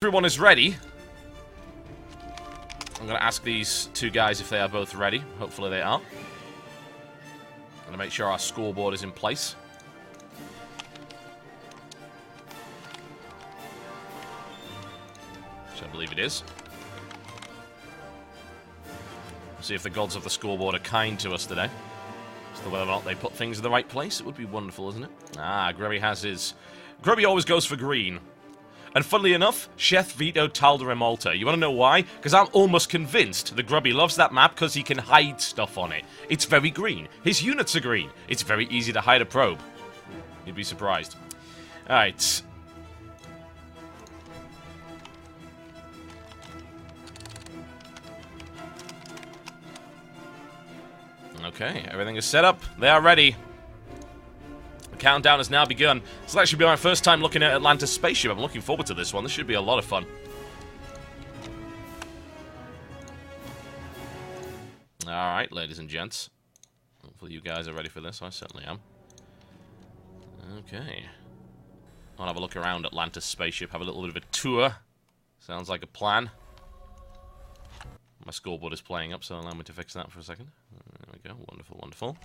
Everyone is ready. I'm going to ask these two guys if they are both ready. Hopefully they are. I'm going to make sure our scoreboard is in place. Which I believe it is. See if the gods of the scoreboard are kind to us today. As to whether or not they put things in the right place, it would be wonderful, isn't it? Ah, Grubby has his... Grubby always goes for green. And funnily enough, Sheth vetoed Tal'Darim. You want to know why? Because I'm almost convinced that Grubby loves that map because he can hide stuff on it. It's very green. His units are green. It's very easy to hide a probe. You'd be surprised. Alright. Okay, everything is set up. They are ready. The countdown has now begun. This will actually be my first time looking at Atlantis spaceship. I'm looking forward to this one. This should be a lot of fun. Alright, ladies and gents. Hopefully you guys are ready for this. I certainly am. Okay. I'll have a look around Atlantis spaceship. Have a little bit of a tour. Sounds like a plan. My scoreboard is playing up, so allow me to fix that for a second. There we go. Wonderful, wonderful.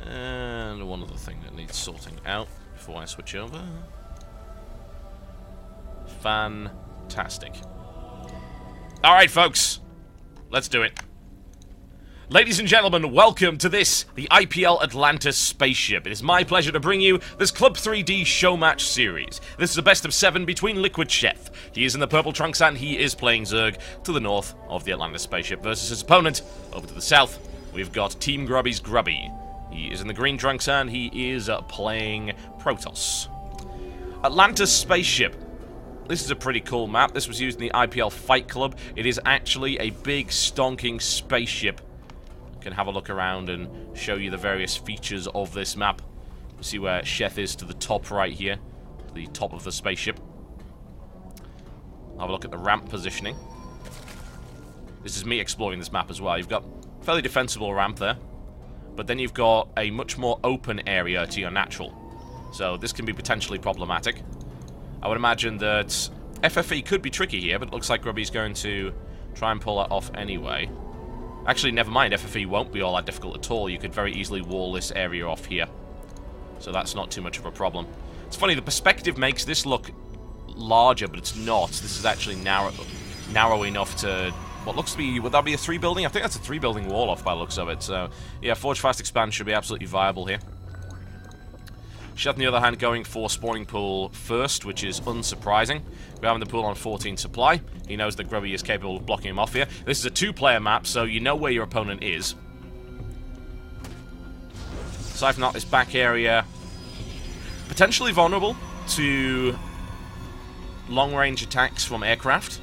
And one other thing that needs sorting out before I switch over. Fantastic. Alright, folks. Let's do it. Ladies and gentlemen, welcome to this, the IPL Atlantis spaceship. It is my pleasure to bring you this Club3D Showmatch series. This is a best of 7 between LiquidSheth. He is in the purple trunks and he is playing Zerg to the north of the Atlantis spaceship versus his opponent over to the south. We've got Team Grubby.Grubby. He is in the green trunks and he is playing Protoss. Atlantis spaceship. This is a pretty cool map. This was used in the IPL Fight Club. It is actually a big stonking spaceship. Can have a look around and show you the various features of this map. You see where Sheth is to the top right here, the top of the spaceship. Have a look at the ramp positioning. This is me exploring this map as well. You've got a fairly defensible ramp there, but then you've got a much more open area to your natural. So this can be potentially problematic. I would imagine that FFE could be tricky here, but it looks like Grubby's going to try and pull that off anyway. Actually, never mind, FFE won't be all that difficult at all. You could very easily wall this area off here. So that's not too much of a problem. It's funny, the perspective makes this look larger, but it's not. This is actually narrow enough to... What looks to be... Would that be a 3-building? I think that's a 3-building wall off by the looks of it. So, yeah, Forge Fast Expand should be absolutely viable here. Sheth, on the other hand, going for spawning pool first, which is unsurprising. We're having the pool on 14 supply. He knows that Grubby is capable of blocking him off here. This is a 2-player map, so you know where your opponent is. Aside from that, this back area, potentially vulnerable to long-range attacks from aircraft.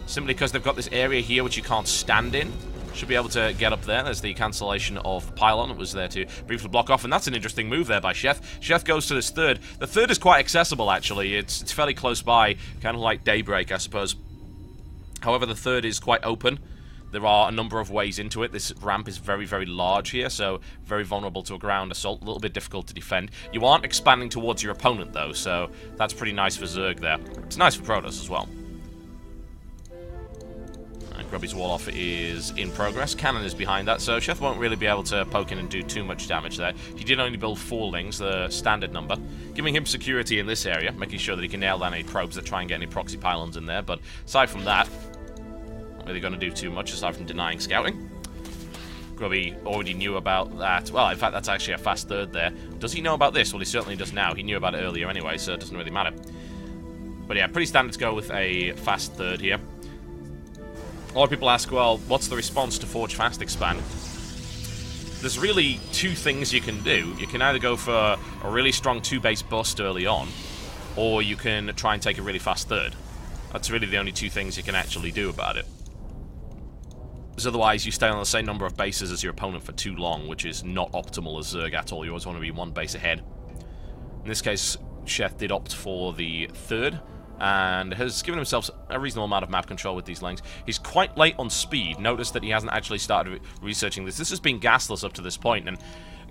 Simply because they've got this area here which you can't stand in. Should be able to get up there. There's the cancellation of the pylon. It was there to briefly block off, and that's an interesting move there by Sheth. Sheth goes to this third. The third is quite accessible, actually. It's fairly close by, kind of like Daybreak, I suppose. However, the third is quite open. There are a number of ways into it. This ramp is very, very large here, so very vulnerable to a ground assault. A little bit difficult to defend. You aren't expanding towards your opponent, though, so that's pretty nice for Zerg there. It's nice for Protoss as well. Grubby's wall-off is in progress. Cannon is behind that, so Sheth won't really be able to poke in and do too much damage there. He did only build 4 lings, the standard number, giving him security in this area, making sure that he can nail down any probes that try and get any proxy pylons in there, but aside from that, not really going to do too much aside from denying scouting. Grubby already knew about that. Well, in fact, that's actually a fast third there. Does he know about this? Well, he certainly does now. He knew about it earlier anyway, so it doesn't really matter. But yeah, pretty standard to go with a fast third here. A lot of people ask, well, what's the response to Forge Fast Expand? There's really 2 things you can do. You can either go for a really strong 2-base bust early on, or you can try and take a really fast third. That's really the only 2 things you can actually do about it. Because otherwise you stay on the same number of bases as your opponent for too long, which is not optimal as Zerg at all. You always want to be 1 base ahead. In this case, Sheth did opt for the third, and has given himself a reasonable amount of map control with these lings. He's quite late on speed. Notice that he hasn't actually started researching this. This has been gasless up to this point, and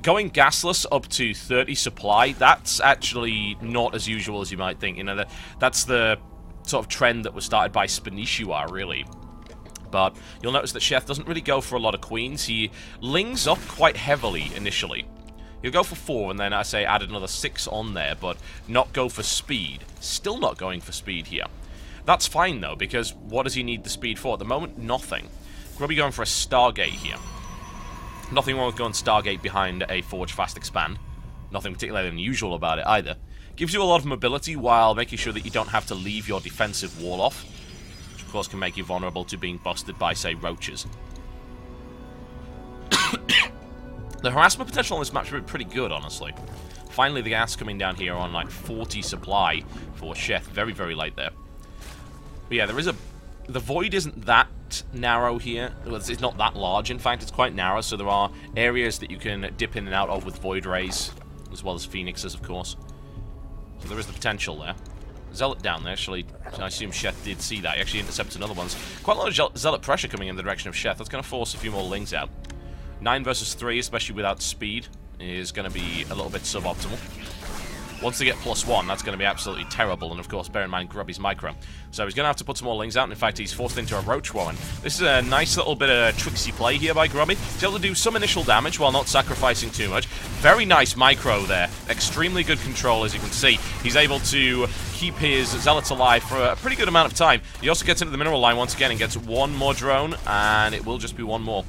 going gasless up to 30 supply, that's actually not as usual as you might think. You know, that's the sort of trend that was started by Spinishua, really. But you'll notice that Sheth doesn't really go for a lot of queens. He lings up quite heavily initially. He'll go for 4, and then I say add another 6 on there, but not go for speed. Still not going for speed here. That's fine, though, because what does he need the speed for? At the moment, nothing. Grubby going for a Stargate here. Nothing wrong with going Stargate behind a Forge Fast Expand. Nothing particularly unusual about it, either. Gives you a lot of mobility while making sure that you don't have to leave your defensive wall off. Which, of course, can make you vulnerable to being busted by, say, roaches. The harassment potential on this map should be pretty good, honestly. Finally, the gas coming down here on, like, 40 supply for Sheth. Very, very late there. But yeah, there is a... The void isn't that narrow here. Well, it's not that large, in fact. It's quite narrow, so there are areas that you can dip in and out of with void rays, as well as phoenixes, of course. So there is the potential there. Zealot down there, actually. I assume Sheth did see that. He actually intercepted another one. Quite a lot of Zealot pressure coming in the direction of Sheth. That's going to force a few more lings out. 9 versus 3, especially without speed, is going to be a little bit suboptimal. Once they get +1, that's going to be absolutely terrible, and of course, bear in mind Grubby's micro. So he's going to have to put some more lings out, and in fact, he's forced into a Roach Warren. This is a nice little bit of tricksy play here by Grubby. He's able to do some initial damage while not sacrificing too much. Very nice micro there. Extremely good control, as you can see. He's able to keep his Zealots alive for a pretty good amount of time. He also gets into the mineral line once again and gets one more drone, and it will just be one more.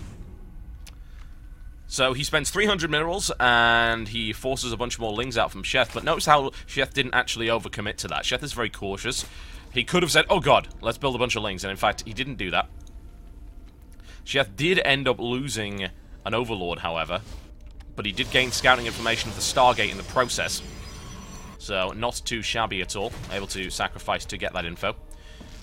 So he spends 300 minerals, and he forces a bunch more lings out from Sheth, but notice how Sheth didn't actually overcommit to that. Sheth is very cautious. He could have said, oh god, let's build a bunch of lings, and in fact, he didn't do that. Sheth did end up losing an Overlord, however, but he did gain scouting information of the Stargate in the process. So, not too shabby at all, able to sacrifice to get that info.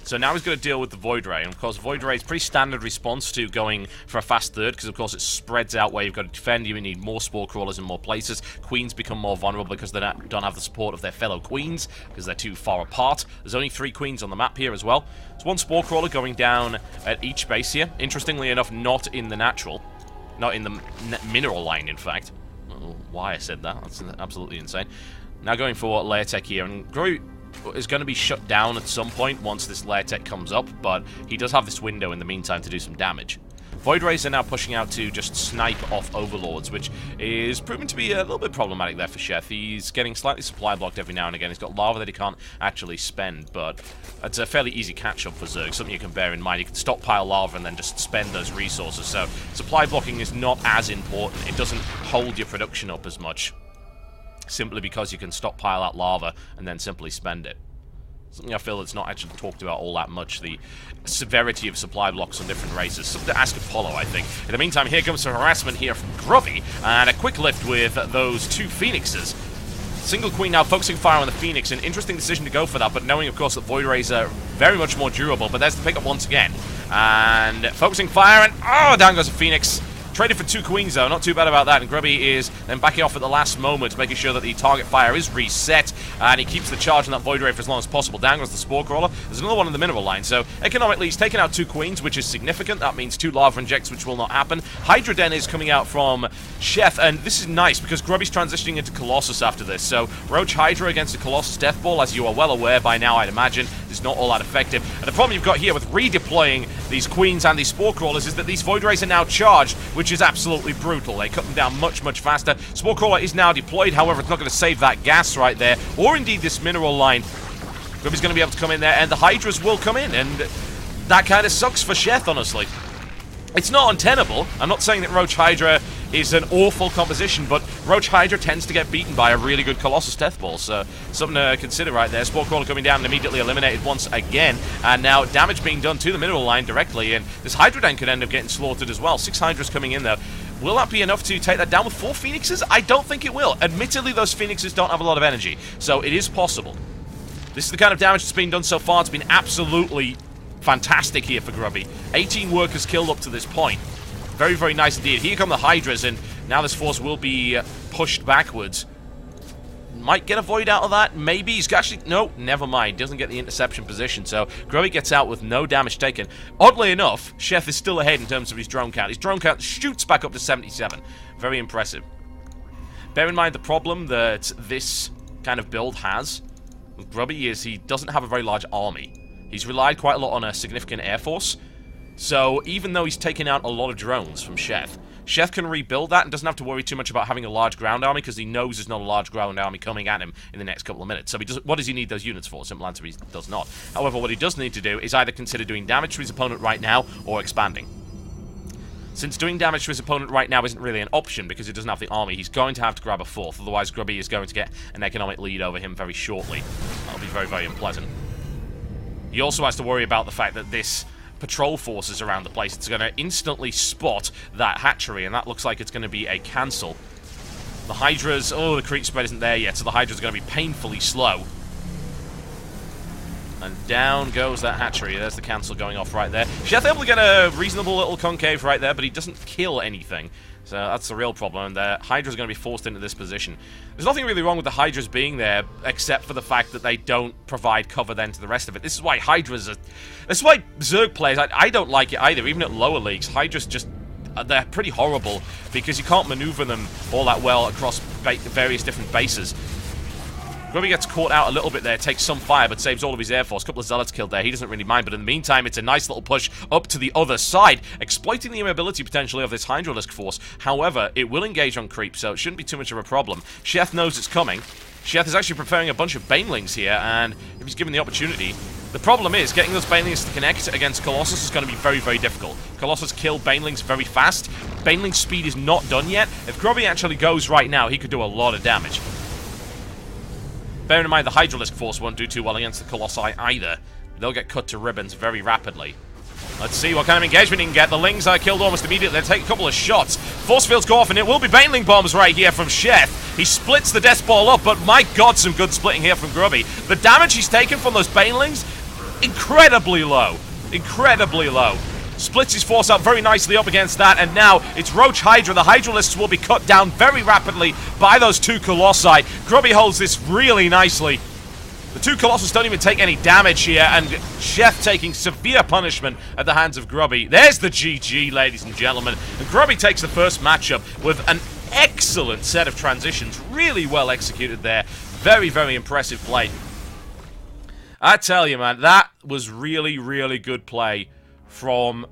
So now he's going to deal with the Void Ray, and of course Void Ray is pretty standard response to going for a fast third, because of course it spreads out where you've got to defend, you need more Spore Crawlers in more places, Queens become more vulnerable because they don't have the support of their fellow Queens, because they're too far apart. There's only 3 Queens on the map here as well. There's 1 Spore Crawler going down at each base here, interestingly enough not in the natural, not in the mineral line in fact. I don't know why I said that, that's absolutely insane. Now going for Layer Tech here, and Grubby is going to be shut down at some point once this Layer Tech comes up, but he does have this window in the meantime to do some damage. Void Rays are now pushing out to just snipe off Overlords, which is proving to be a little bit problematic there for Sheth. He's getting slightly supply blocked every now and again. He's got lava that he can't actually spend, but it's a fairly easy catch-up for Zerg, something you can bear in mind. You can stockpile lava and then just spend those resources, so supply blocking is not as important. It doesn't hold your production up as much, simply because you can stockpile that lava and then simply spend it. Something I feel that's not actually talked about all that much, the severity of supply blocks on different races. Something to ask Apollo, I think. In the meantime, here comes some harassment here from Grubby, and a quick lift with those 2 Phoenixes. Single Queen now focusing fire on the Phoenix, an interesting decision to go for that, but knowing, of course, that Void Rays are very much more durable, but there's the pickup once again. And focusing fire, and oh, down goes a Phoenix. Traded for 2 Queens, though. Not too bad about that. And Grubby is then backing off at the last moment, making sure that the target fire is reset. And he keeps the charge on that Void Ray for as long as possible. Down goes the Spore Crawler. There's another one in the mineral line. So, economically, he's taken out 2 Queens, which is significant. That means 2 Lava Injects, which will not happen. Hydra Den is coming out from Sheth. And this is nice, because Grubby's transitioning into Colossus after this. So, Roach Hydra against a Colossus Death Ball, as you are well aware by now, I'd imagine, is not all that effective. And the problem you've got here with redeploying these Queens and these Spore Crawlers is that these Void Rays are now charged, which is absolutely brutal. They cut them down much, much faster. Spore Crawler is now deployed, however, it's not going to save that gas right there, or indeed this mineral line. Grubby's going to be able to come in there, and the Hydras will come in, and that kind of sucks for Sheth, honestly. It's not untenable. I'm not saying that Roach Hydra is an awful composition, but Roach Hydra tends to get beaten by a really good Colossus Death Ball, so something to consider right there. Spore Crawler coming down and immediately eliminated once again, and now damage being done to the mineral line directly, and this Hydra Den could end up getting slaughtered as well. 6 Hydras coming in, though. Will that be enough to take that down with 4 Phoenixes? I don't think it will. Admittedly, those Phoenixes don't have a lot of energy, so it is possible. This is the kind of damage that's been done so far. It's been absolutely fantastic here for Grubby. 18 workers killed up to this point. Very, very nice indeed. Here come the Hydras, and now this force will be pushed backwards. Might get a Void out of that, maybe. He's actually... No, never mind. Doesn't get the interception position, so Grubby gets out with no damage taken. Oddly enough, Sheth is still ahead in terms of his drone count. His drone count shoots back up to 77. Very impressive. Bear in mind the problem that this kind of build has with Grubby is he doesn't have a very large army. He's relied quite a lot on a significant air force. So even though he's taken out a lot of drones from Sheth, Sheth can rebuild that and doesn't have to worry too much about having a large ground army because he knows there's not a large ground army coming at him in the next couple of minutes. So what does he need those units for? Simple answer, he does not. However, what he does need to do is either consider doing damage to his opponent right now or expanding. Since doing damage to his opponent right now isn't really an option because he doesn't have the army, he's going to have to grab a fourth, otherwise Grubby is going to get an economic lead over him very shortly. That'll be very, very unpleasant. He also has to worry about the fact that this patrol forces around the place. It's going to instantly spot that hatchery, and that looks like it's going to be a cancel. The Hydras... Oh, the creep spread isn't there yet, so the Hydras are going to be painfully slow. And down goes that hatchery. There's the cancel going off right there. Sheth able to get a reasonable little concave right there, but he doesn't kill anything. So that's the real problem, and the Hydra's going to be forced into this position. There's nothing really wrong with the Hydras being there, except for the fact that they don't provide cover then to the rest of it. This is why Hydras are... This is why Zerg players... I don't like it either, even at lower leagues. Hydras just... They're pretty horrible, because you can't maneuver them all that well across various different bases. Grubby gets caught out a little bit there, takes some fire, but saves all of his air force. A couple of zealots killed there. He doesn't really mind, but in the meantime, it's a nice little push up to the other side, exploiting the immobility potentially of this Hydralisk force. However, it will engage on creep, so it shouldn't be too much of a problem. Sheth knows it's coming. Sheth is actually preparing a bunch of Banelings here, and if he's given the opportunity... The problem is, getting those Banelings to connect against Colossus is going to be very, very difficult. Colossus kill Banelings very fast. Baneling speed is not done yet. If Grubby actually goes right now, he could do a lot of damage. Bearing in mind, the Hydralisk force won't do too well against the Colossi either. They'll get cut to ribbons very rapidly. Let's see what kind of engagement he can get. The Lings are killed almost immediately. They take a couple of shots. Force fields go off, and it will be Baneling bombs right here from Sheth. He splits the Death Ball up, but my god, some good splitting here from Grubby. The damage he's taken from those Banelings, incredibly low. Incredibly low. Splits his force out very nicely up against that, and now it's Roach Hydra. The Hydralisks will be cut down very rapidly by those two Colossi. Grubby holds this really nicely. The two Colossus don't even take any damage here, and Sheth taking severe punishment at the hands of Grubby. There's the GG, ladies and gentlemen. And Grubby takes the first matchup with an excellent set of transitions. Really well executed there. Very, very impressive play. I tell you, man, that was really, really good play from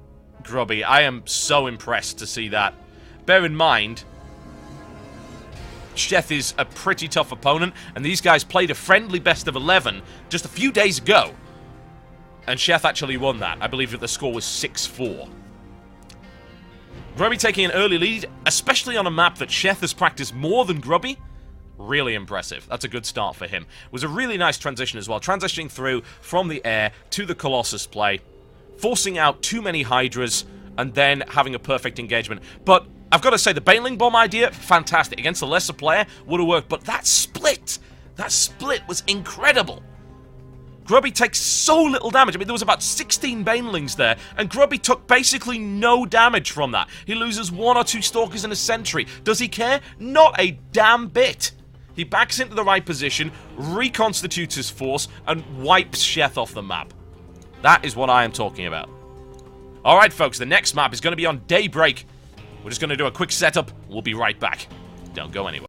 Grubby. I am so impressed to see that. Bear in mind, Sheth is a pretty tough opponent, and these guys played a friendly best of 11 just a few days ago. And Sheth actually won that. I believe that the score was 6-4. Grubby taking an early lead, especially on a map that Sheth has practiced more than Grubby. Really impressive. That's a good start for him. It was a really nice transition as well. Transitioning through from the air to the Colossus play. Forcing out too many Hydras, and then having a perfect engagement. But I've got to say, the Baneling Bomb idea, fantastic. Against a lesser player, would have worked. But that split was incredible. Grubby takes so little damage. I mean, there was about 16 Banelings there, and Grubby took basically no damage from that. He loses 1 or 2 Stalkers and a Sentry. Does he care? Not a damn bit. He backs into the right position, reconstitutes his force, and wipes Sheth off the map. That is what I am talking about. Alright, folks, the next map is going to be on Daybreak. We're just going to do a quick setup. We'll be right back. Don't go anywhere.